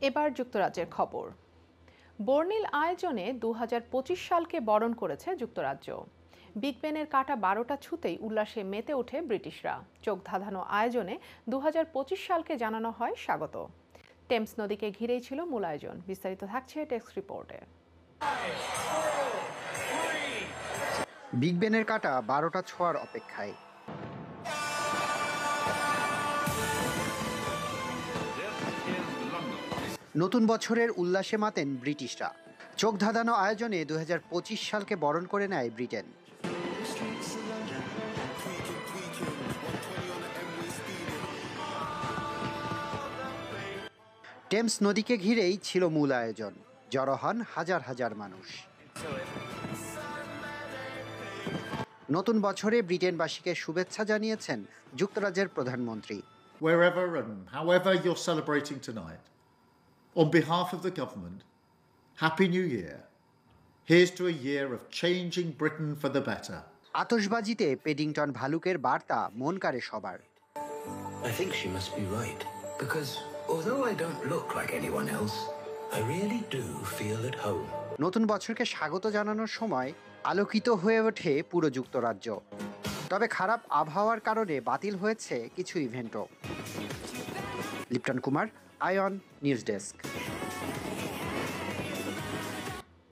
এবার যুক্তরাজ্যের খবর। বর্ণিল আয়োজনে ২০২৫ সালকে বরণ করেছে যুক্তরাজ্য। বিগ বেনের কাটা ১২টা ছুতেই উল্লাসে মেতে ওঠে ব্রিটিশরা। চোখ ধাঁধানো আয়োজনে ২০২৫ সালকে জানানো হয় স্বাগত। টেমস নদীকে ঘিরেই ছিল মূল আয়োজন। বিস্তারিত থাকছে টেক্সট রিপোর্টে। বিগ বেনের কাটা ১২টা ছোঁয়ার অপেক্ষায়। নতুন বছরের উল্লাসে মাতেন ব্রিটিশরা। চোখ ধাঁধানো আয়োজনে ২০২৫ সালকে বরণ করে নেয় ব্রিটেন। টেমস নদীকে ঘিরেই ছিল মূল আয়োজন। জড়ো হন হাজার হাজার মানুষ। নতুন বছরে ব্রিটেনবাসীকে শুভেচ্ছা জানিয়েছেন যুক্তরাজ্যের প্রধানমন্ত্রী। Wherever and however you're celebrating tonight, on behalf of the government, Happy New Year. Here's to a year of changing Britain for the better. আতশবাজিতে পেডিংটন ভালুকের বার্তা মন কাড়ে সবার। I think she must be right, because although I don't look like anyone else, I really do feel at home. নতুন বছরকে স্বাগত জানানোর সময় আলোকিত হয়ে ওঠে পুরো যুক্তরাজ্য। তবে খারাপ আবহাওয়ার কারণে বাতিল হয়েছে কিছু ইভেন্টও। লিপ্টন কুমার, আয়ন, নিউজ ডেস্ক।